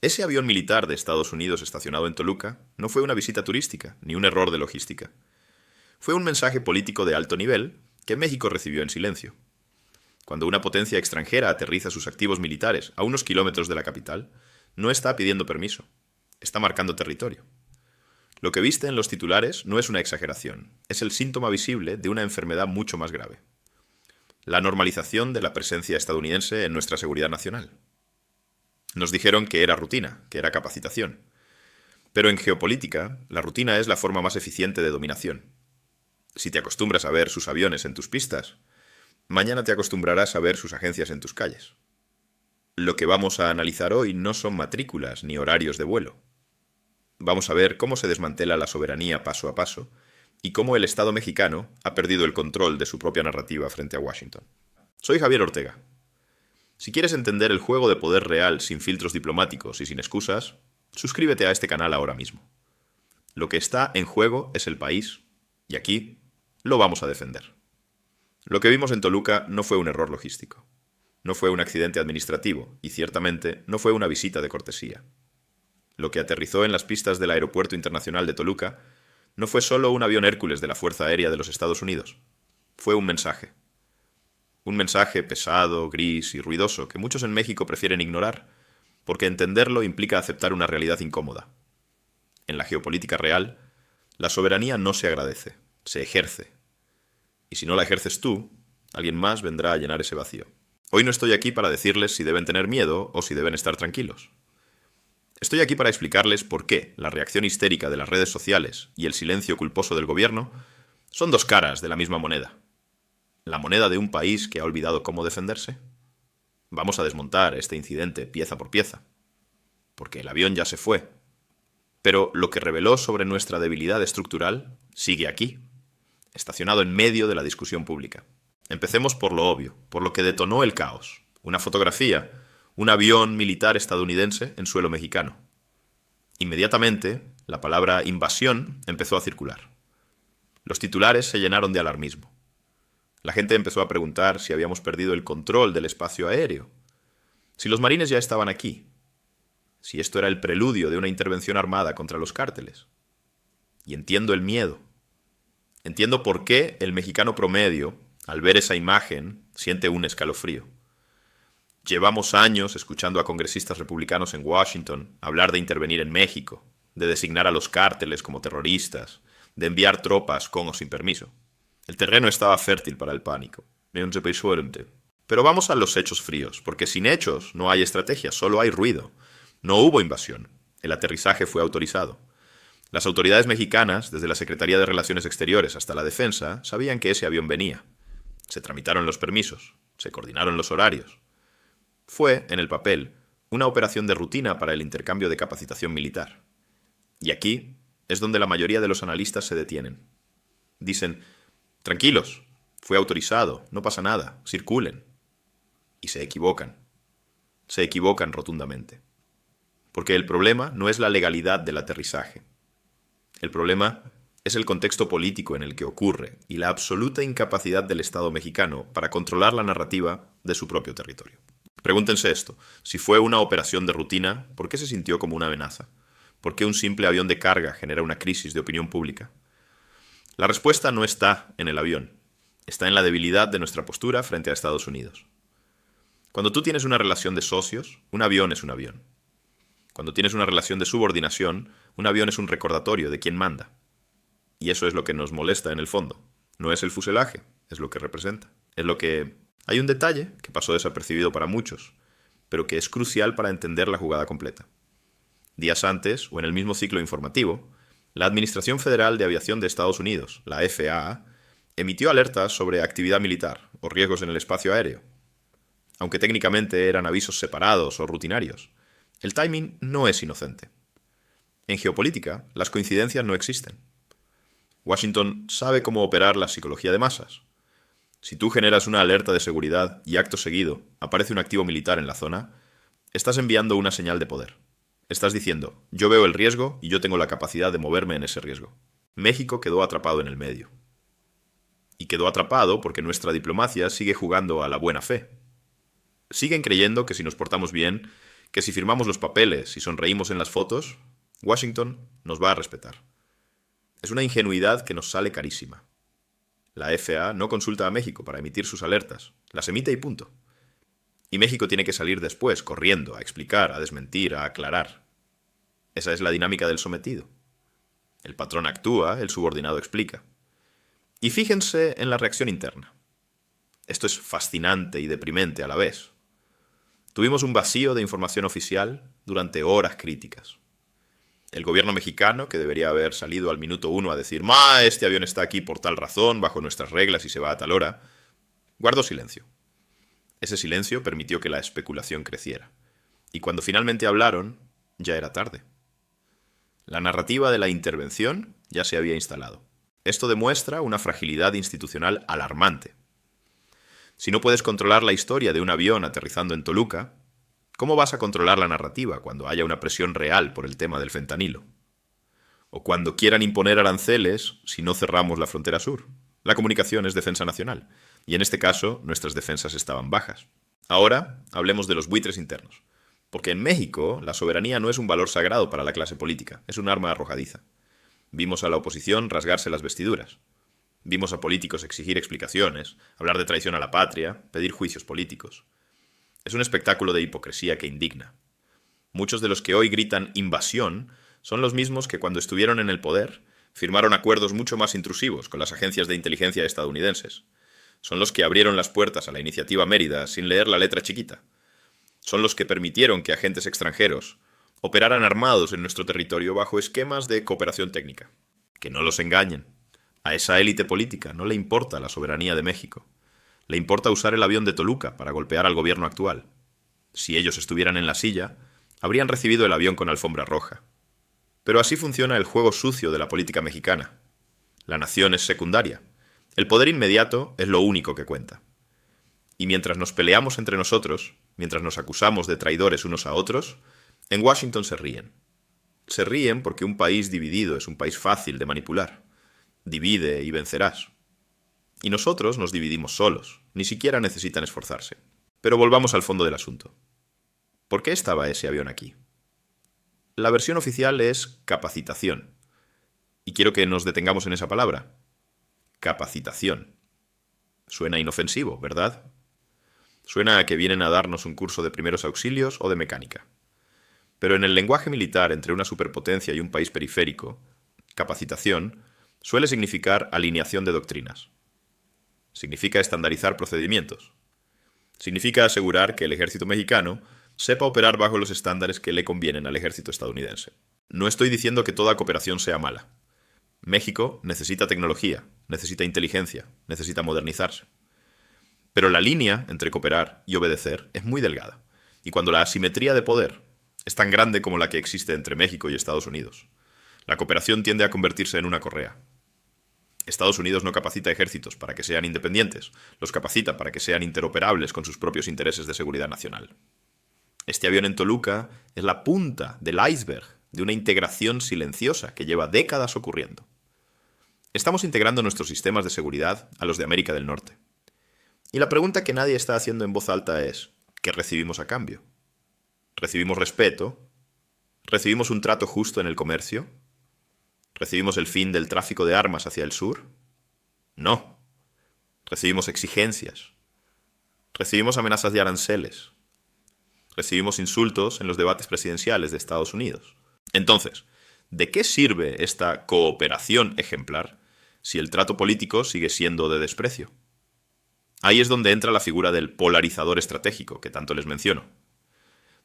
Ese avión militar de Estados Unidos estacionado en Toluca no fue una visita turística, ni un error de logística. Fue un mensaje político de alto nivel que México recibió en silencio. Cuando una potencia extranjera aterriza sus activos militares a unos kilómetros de la capital, no está pidiendo permiso, está marcando territorio. Lo que viste en los titulares no es una exageración, es el síntoma visible de una enfermedad mucho más grave. La normalización de la presencia estadounidense en nuestra seguridad nacional. Nos dijeron que era rutina, que era capacitación. Pero en geopolítica, la rutina es la forma más eficiente de dominación. Si te acostumbras a ver sus aviones en tus pistas, mañana te acostumbrarás a ver sus agencias en tus calles. Lo que vamos a analizar hoy no son matrículas ni horarios de vuelo. Vamos a ver cómo se desmantela la soberanía paso a paso y cómo el Estado mexicano ha perdido el control de su propia narrativa frente a Washington. Soy Javier Ortega. Si quieres entender el juego de poder real sin filtros diplomáticos y sin excusas, suscríbete a este canal ahora mismo. Lo que está en juego es el país, y aquí lo vamos a defender. Lo que vimos en Toluca no fue un error logístico, no fue un accidente administrativo y ciertamente no fue una visita de cortesía. Lo que aterrizó en las pistas del Aeropuerto Internacional de Toluca no fue solo un avión Hércules de la Fuerza Aérea de los Estados Unidos, fue un mensaje. Un mensaje pesado, gris y ruidoso que muchos en México prefieren ignorar, porque entenderlo implica aceptar una realidad incómoda. En la geopolítica real, la soberanía no se agradece, se ejerce. Y si no la ejerces tú, alguien más vendrá a llenar ese vacío. Hoy no estoy aquí para decirles si deben tener miedo o si deben estar tranquilos. Estoy aquí para explicarles por qué la reacción histérica de las redes sociales y el silencio culposo del gobierno son dos caras de la misma moneda. ¿La moneda de un país que ha olvidado cómo defenderse? Vamos a desmontar este incidente pieza por pieza, porque el avión ya se fue. Pero lo que reveló sobre nuestra debilidad estructural sigue aquí, estacionado en medio de la discusión pública. Empecemos por lo obvio, por lo que detonó el caos. Una fotografía, un avión militar estadounidense en suelo mexicano. Inmediatamente, la palabra invasión empezó a circular. Los titulares se llenaron de alarmismo. La gente empezó a preguntar si habíamos perdido el control del espacio aéreo, si los marines ya estaban aquí, si esto era el preludio de una intervención armada contra los cárteles. Y entiendo el miedo. Entiendo por qué el mexicano promedio, al ver esa imagen, siente un escalofrío. Llevamos años escuchando a congresistas republicanos en Washington hablar de intervenir en México, de designar a los cárteles como terroristas, de enviar tropas con o sin permiso. El terreno estaba fértil para el pánico. Pero vamos a los hechos fríos, porque sin hechos no hay estrategia, solo hay ruido. No hubo invasión. El aterrizaje fue autorizado. Las autoridades mexicanas, desde la Secretaría de Relaciones Exteriores hasta la Defensa, sabían que ese avión venía. Se tramitaron los permisos, se coordinaron los horarios. Fue, en el papel, una operación de rutina para el intercambio de capacitación militar. Y aquí es donde la mayoría de los analistas se detienen. Dicen: tranquilos, fue autorizado, no pasa nada, circulen. Y se equivocan. Se equivocan rotundamente. Porque el problema no es la legalidad del aterrizaje. El problema es el contexto político en el que ocurre y la absoluta incapacidad del Estado mexicano para controlar la narrativa de su propio territorio. Pregúntense esto: si fue una operación de rutina, ¿por qué se sintió como una amenaza? ¿Por qué un simple avión de carga genera una crisis de opinión pública? La respuesta no está en el avión, está en la debilidad de nuestra postura frente a Estados Unidos. Cuando tú tienes una relación de socios, un avión es un avión. Cuando tienes una relación de subordinación, un avión es un recordatorio de quién manda. Y eso es lo que nos molesta en el fondo. No es el fuselaje, es lo que representa. Es lo que... Hay un detalle que pasó desapercibido para muchos, pero que es crucial para entender la jugada completa. Días antes, o en el mismo ciclo informativo, la Administración Federal de Aviación de Estados Unidos, la FAA, emitió alertas sobre actividad militar o riesgos en el espacio aéreo. Aunque técnicamente eran avisos separados o rutinarios, el timing no es inocente. En geopolítica, las coincidencias no existen. Washington sabe cómo operar la psicología de masas. Si tú generas una alerta de seguridad y acto seguido aparece un activo militar en la zona, estás enviando una señal de poder. Estás diciendo: yo veo el riesgo y yo tengo la capacidad de moverme en ese riesgo. México quedó atrapado en el medio. Y quedó atrapado porque nuestra diplomacia sigue jugando a la buena fe. Siguen creyendo que si nos portamos bien, que si firmamos los papeles y sonreímos en las fotos, Washington nos va a respetar. Es una ingenuidad que nos sale carísima. La FAA no consulta a México para emitir sus alertas, las emite y punto. Y México tiene que salir después, corriendo, a explicar, a desmentir, a aclarar. Esa es la dinámica del sometido. El patrón actúa, el subordinado explica. Y fíjense en la reacción interna. Esto es fascinante y deprimente a la vez. Tuvimos un vacío de información oficial durante horas críticas. El gobierno mexicano, que debería haber salido al minuto 1 a decir este avión está aquí por tal razón, bajo nuestras reglas y se va a tal hora, guardó silencio. Ese silencio permitió que la especulación creciera. Y cuando finalmente hablaron, ya era tarde. La narrativa de la intervención ya se había instalado. Esto demuestra una fragilidad institucional alarmante. Si no puedes controlar la historia de un avión aterrizando en Toluca, ¿cómo vas a controlar la narrativa cuando haya una presión real por el tema del fentanilo? O cuando quieran imponer aranceles si no cerramos la frontera sur. La comunicación es defensa nacional, y en este caso nuestras defensas estaban bajas. Ahora hablemos de los buitres internos, porque en México la soberanía no es un valor sagrado para la clase política, es un arma arrojadiza. Vimos a la oposición rasgarse las vestiduras. Vimos a políticos exigir explicaciones, hablar de traición a la patria, pedir juicios políticos. Es un espectáculo de hipocresía que indigna. Muchos de los que hoy gritan invasión son los mismos que cuando estuvieron en el poder firmaron acuerdos mucho más intrusivos con las agencias de inteligencia estadounidenses. Son los que abrieron las puertas a la iniciativa Mérida sin leer la letra chiquita. Son los que permitieron que agentes extranjeros operaran armados en nuestro territorio bajo esquemas de cooperación técnica. Que no los engañen. A esa élite política no le importa la soberanía de México. Le importa usar el avión de Toluca para golpear al gobierno actual. Si ellos estuvieran en la silla, habrían recibido el avión con alfombra roja. Pero así funciona el juego sucio de la política mexicana. La nación es secundaria. El poder inmediato es lo único que cuenta. Y mientras nos peleamos entre nosotros, mientras nos acusamos de traidores unos a otros, en Washington se ríen. Se ríen porque un país dividido es un país fácil de manipular. Divide y vencerás. Y nosotros nos dividimos solos, ni siquiera necesitan esforzarse. Pero volvamos al fondo del asunto. ¿Por qué estaba ese avión aquí? La versión oficial es capacitación. Y quiero que nos detengamos en esa palabra. Capacitación. Suena inofensivo, ¿verdad? Suena a que vienen a darnos un curso de primeros auxilios o de mecánica. Pero en el lenguaje militar entre una superpotencia y un país periférico, capacitación suele significar alineación de doctrinas. Significa estandarizar procedimientos. Significa asegurar que el ejército mexicano sepa operar bajo los estándares que le convienen al ejército estadounidense. No estoy diciendo que toda cooperación sea mala. México necesita tecnología, necesita inteligencia, necesita modernizarse. Pero la línea entre cooperar y obedecer es muy delgada. Y cuando la asimetría de poder es tan grande como la que existe entre México y Estados Unidos, la cooperación tiende a convertirse en una correa. Estados Unidos no capacita ejércitos para que sean independientes, los capacita para que sean interoperables con sus propios intereses de seguridad nacional. Este avión en Toluca es la punta del iceberg de una integración silenciosa que lleva décadas ocurriendo. Estamos integrando nuestros sistemas de seguridad a los de América del Norte. Y la pregunta que nadie está haciendo en voz alta es, ¿qué recibimos a cambio? ¿Recibimos respeto? ¿Recibimos un trato justo en el comercio? ¿Recibimos el fin del tráfico de armas hacia el sur? No. Recibimos exigencias. Recibimos amenazas de aranceles. Recibimos insultos en los debates presidenciales de Estados Unidos. Entonces, ¿de qué sirve esta cooperación ejemplar si el trato político sigue siendo de desprecio? Ahí es donde entra la figura del polarizador estratégico que tanto les menciono.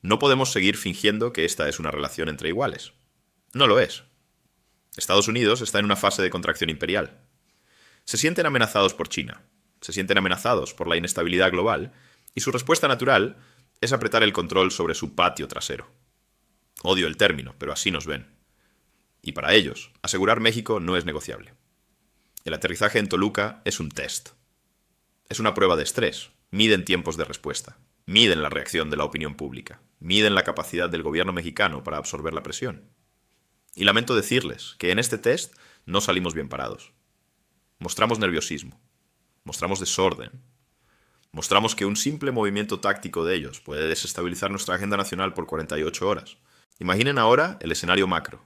No podemos seguir fingiendo que esta es una relación entre iguales. No lo es. Estados Unidos está en una fase de contracción imperial. Se sienten amenazados por China, se sienten amenazados por la inestabilidad global, y su respuesta natural es apretar el control sobre su patio trasero. Odio el término, pero así nos ven. Y para ellos, asegurar México no es negociable. El aterrizaje en Toluca es un test. Es una prueba de estrés. Miden tiempos de respuesta. Miden la reacción de la opinión pública. Miden la capacidad del gobierno mexicano para absorber la presión. Y lamento decirles que en este test no salimos bien parados. Mostramos nerviosismo. Mostramos desorden. Mostramos que un simple movimiento táctico de ellos puede desestabilizar nuestra agenda nacional por 48 horas. Imaginen ahora el escenario macro.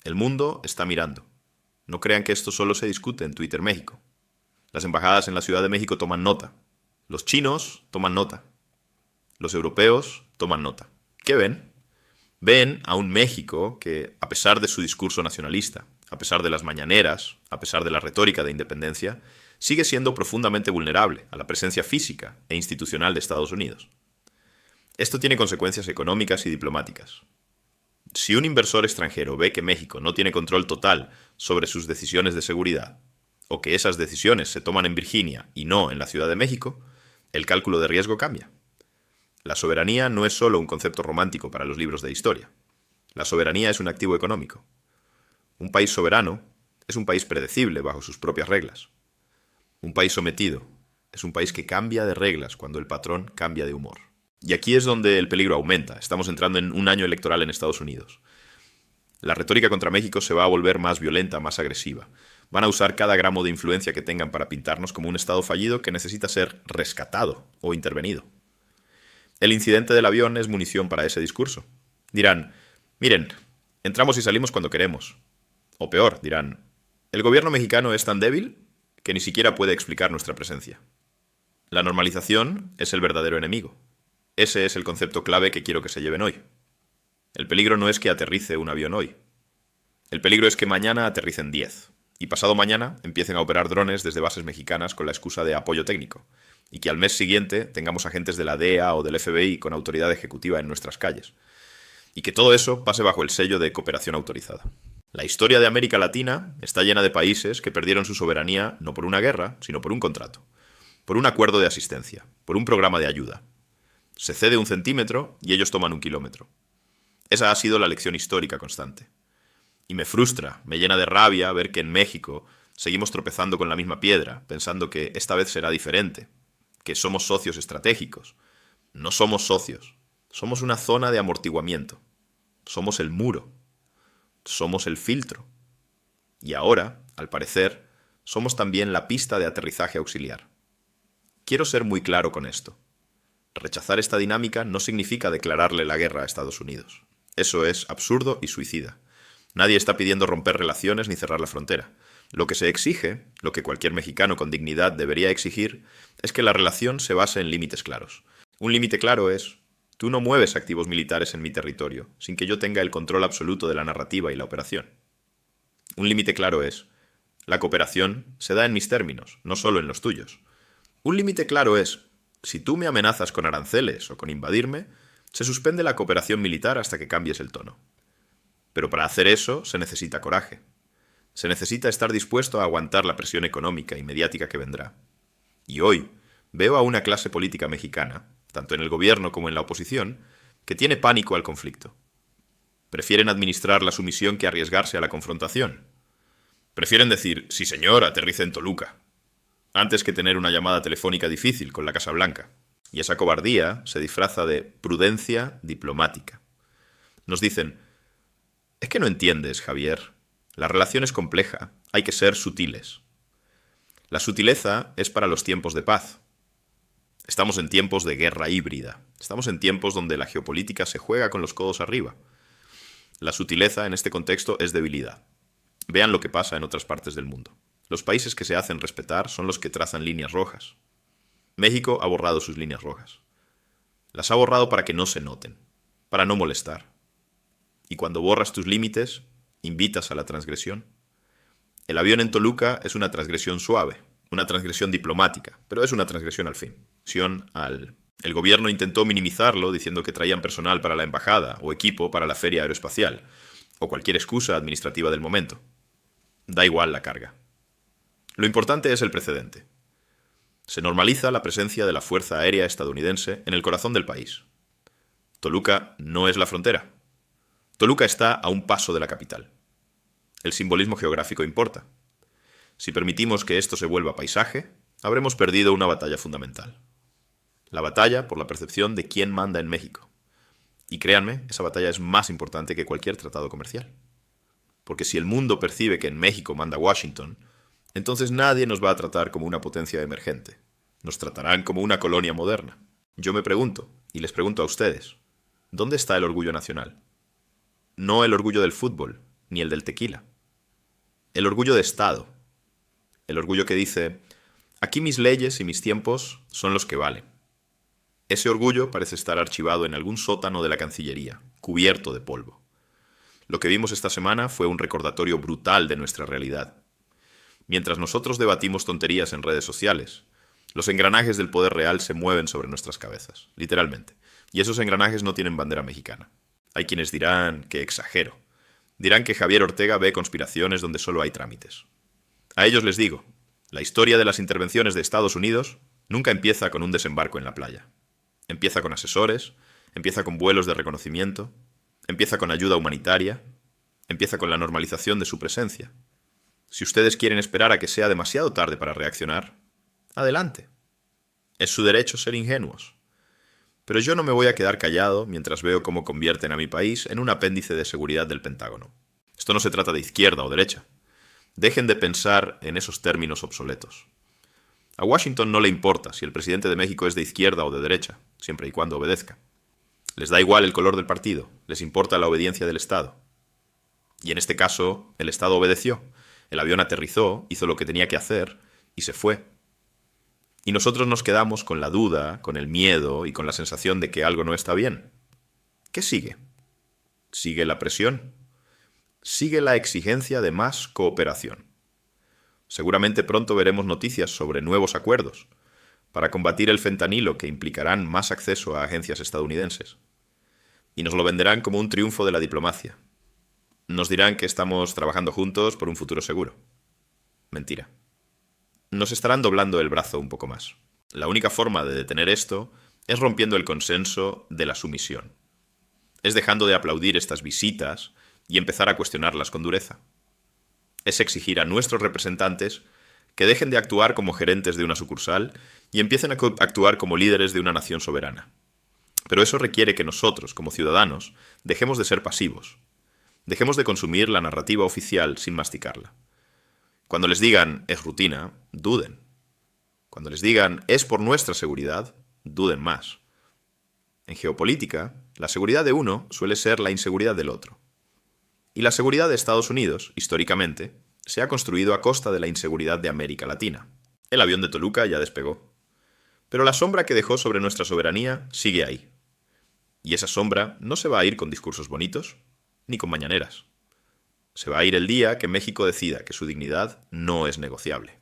El mundo está mirando. No crean que esto solo se discute en Twitter México. Las embajadas en la Ciudad de México toman nota. Los chinos toman nota. Los europeos toman nota. ¿Qué ven? Ven a un México que, a pesar de su discurso nacionalista, a pesar de las mañaneras, a pesar de la retórica de independencia, sigue siendo profundamente vulnerable a la presencia física e institucional de Estados Unidos. Esto tiene consecuencias económicas y diplomáticas. Si un inversor extranjero ve que México no tiene control total sobre sus decisiones de seguridad, o que esas decisiones se toman en Virginia y no en la Ciudad de México, el cálculo de riesgo cambia. La soberanía no es solo un concepto romántico para los libros de historia. La soberanía es un activo económico. Un país soberano es un país predecible bajo sus propias reglas. Un país sometido es un país que cambia de reglas cuando el patrón cambia de humor. Y aquí es donde el peligro aumenta. Estamos entrando en un año electoral en Estados Unidos. La retórica contra México se va a volver más violenta, más agresiva. Van a usar cada gramo de influencia que tengan para pintarnos como un estado fallido que necesita ser rescatado o intervenido. El incidente del avión es munición para ese discurso. Dirán, miren, entramos y salimos cuando queremos. O peor, dirán, el gobierno mexicano es tan débil que ni siquiera puede explicar nuestra presencia. La normalización es el verdadero enemigo. Ese es el concepto clave que quiero que se lleven hoy. El peligro no es que aterrice un avión hoy. El peligro es que mañana aterricen 10 y pasado mañana empiecen a operar drones desde bases mexicanas con la excusa de apoyo técnico, y que al mes siguiente tengamos agentes de la DEA o del FBI con autoridad ejecutiva en nuestras calles, y que todo eso pase bajo el sello de cooperación autorizada. La historia de América Latina está llena de países que perdieron su soberanía no por una guerra, sino por un contrato, por un acuerdo de asistencia, por un programa de ayuda. Se cede 1 centímetro y ellos toman 1 kilómetro. Esa ha sido la lección histórica constante. Y me frustra, me llena de rabia ver que en México seguimos tropezando con la misma piedra, pensando que esta vez será diferente, que somos socios estratégicos. No somos socios, somos una zona de amortiguamiento, somos el muro, somos el filtro. Y ahora, al parecer, somos también la pista de aterrizaje auxiliar. Quiero ser muy claro con esto. Rechazar esta dinámica no significa declararle la guerra a Estados Unidos. Eso es absurdo y suicida. Nadie está pidiendo romper relaciones ni cerrar la frontera. Lo que se exige, lo que cualquier mexicano con dignidad debería exigir, es que la relación se base en límites claros. Un límite claro es, tú no mueves activos militares en mi territorio, sin que yo tenga el control absoluto de la narrativa y la operación. Un límite claro es, la cooperación se da en mis términos, no solo en los tuyos. Un límite claro es, si tú me amenazas con aranceles o con invadirme, se suspende la cooperación militar hasta que cambies el tono. Pero para hacer eso se necesita coraje. Se necesita estar dispuesto a aguantar la presión económica y mediática que vendrá. Y hoy veo a una clase política mexicana, tanto en el gobierno como en la oposición, que tiene pánico al conflicto. Prefieren administrar la sumisión que arriesgarse a la confrontación. Prefieren decir, sí señor, aterrice en Toluca, antes que tener una llamada telefónica difícil con la Casa Blanca. Y esa cobardía se disfraza de prudencia diplomática. Nos dicen, es que no entiendes, Javier. La relación es compleja, hay que ser sutiles. La sutileza es para los tiempos de paz. Estamos en tiempos de guerra híbrida. Estamos en tiempos donde la geopolítica se juega con los codos arriba. La sutileza en este contexto es debilidad. Vean lo que pasa en otras partes del mundo. Los países que se hacen respetar son los que trazan líneas rojas. México ha borrado sus líneas rojas. Las ha borrado para que no se noten, para no molestar. Y cuando borras tus límites, invitas a la transgresión. El avión en Toluca es una transgresión suave, una transgresión diplomática, pero es una transgresión al fin. El gobierno intentó minimizarlo diciendo que traían personal para la embajada o equipo para la feria aeroespacial, o cualquier excusa administrativa del momento. Da igual la carga. Lo importante es el precedente. Se normaliza la presencia de la Fuerza Aérea estadounidense en el corazón del país. Toluca no es la frontera. Toluca está a un paso de la capital. El simbolismo geográfico importa. Si permitimos que esto se vuelva paisaje, habremos perdido una batalla fundamental. La batalla por la percepción de quién manda en México. Y créanme, esa batalla es más importante que cualquier tratado comercial. Porque si el mundo percibe que en México manda Washington, entonces nadie nos va a tratar como una potencia emergente. Nos tratarán como una colonia moderna. Yo me pregunto, y les pregunto a ustedes, ¿dónde está el orgullo nacional? No el orgullo del fútbol, ni el del tequila. El orgullo de Estado. El orgullo que dice, aquí mis leyes y mis tiempos son los que valen. Ese orgullo parece estar archivado en algún sótano de la Cancillería, cubierto de polvo. Lo que vimos esta semana fue un recordatorio brutal de nuestra realidad. Mientras nosotros debatimos tonterías en redes sociales, los engranajes del poder real se mueven sobre nuestras cabezas, literalmente. Y esos engranajes no tienen bandera mexicana. Hay quienes dirán que exagero. Dirán que Javier Ortega ve conspiraciones donde solo hay trámites. A ellos les digo, la historia de las intervenciones de Estados Unidos nunca empieza con un desembarco en la playa. Empieza con asesores, empieza con vuelos de reconocimiento, empieza con ayuda humanitaria, empieza con la normalización de su presencia. Si ustedes quieren esperar a que sea demasiado tarde para reaccionar, adelante. Es su derecho ser ingenuos. Pero yo no me voy a quedar callado mientras veo cómo convierten a mi país en un apéndice de seguridad del Pentágono. Esto no se trata de izquierda o derecha. Dejen de pensar en esos términos obsoletos. A Washington no le importa si el presidente de México es de izquierda o de derecha, siempre y cuando obedezca. Les da igual el color del partido, les importa la obediencia del Estado. Y en este caso, el Estado obedeció. El avión aterrizó, hizo lo que tenía que hacer y se fue. Y nosotros nos quedamos con la duda, con el miedo y con la sensación de que algo no está bien. ¿Qué sigue? Sigue la presión. Sigue la exigencia de más cooperación. Seguramente pronto veremos noticias sobre nuevos acuerdos para combatir el fentanilo que implicarán más acceso a agencias estadounidenses. Y nos lo venderán como un triunfo de la diplomacia. Nos dirán que estamos trabajando juntos por un futuro seguro. Mentira. Nos estarán doblando el brazo un poco más. La única forma de detener esto es rompiendo el consenso de la sumisión. Es dejando de aplaudir estas visitas y empezar a cuestionarlas con dureza. Es exigir a nuestros representantes que dejen de actuar como gerentes de una sucursal y empiecen a actuar como líderes de una nación soberana. Pero eso requiere que nosotros, como ciudadanos, dejemos de ser pasivos. Dejemos de consumir la narrativa oficial sin masticarla. Cuando les digan es rutina, duden. Cuando les digan es por nuestra seguridad, duden más. En geopolítica, la seguridad de uno suele ser la inseguridad del otro. Y la seguridad de Estados Unidos, históricamente, se ha construido a costa de la inseguridad de América Latina. El avión de Toluca ya despegó. Pero la sombra que dejó sobre nuestra soberanía sigue ahí. Y esa sombra no se va a ir con discursos bonitos, ni con mañaneras. Se va a ir el día que México decida que su dignidad no es negociable.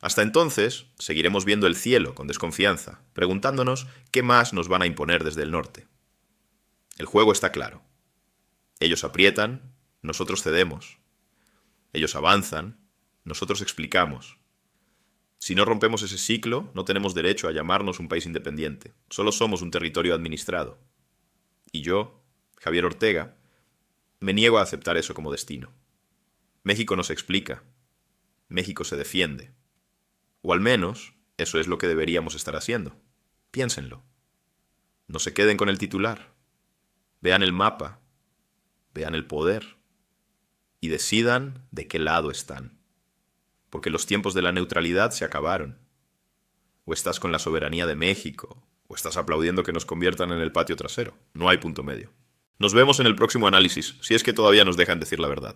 Hasta entonces, seguiremos viendo el cielo con desconfianza, preguntándonos qué más nos van a imponer desde el norte. El juego está claro. Ellos aprietan, nosotros cedemos. Ellos avanzan, nosotros explicamos. Si no rompemos ese ciclo, no tenemos derecho a llamarnos un país independiente. Solo somos un territorio administrado. Y yo, Javier Ortega, me niego a aceptar eso como destino. México no se explica. México se defiende. O al menos, eso es lo que deberíamos estar haciendo. Piénsenlo. No se queden con el titular. Vean el mapa. Vean el poder. Y decidan de qué lado están. Porque los tiempos de la neutralidad se acabaron. O estás con la soberanía de México, o estás aplaudiendo que nos conviertan en el patio trasero. No hay punto medio. Nos vemos en el próximo análisis, si es que todavía nos dejan decir la verdad.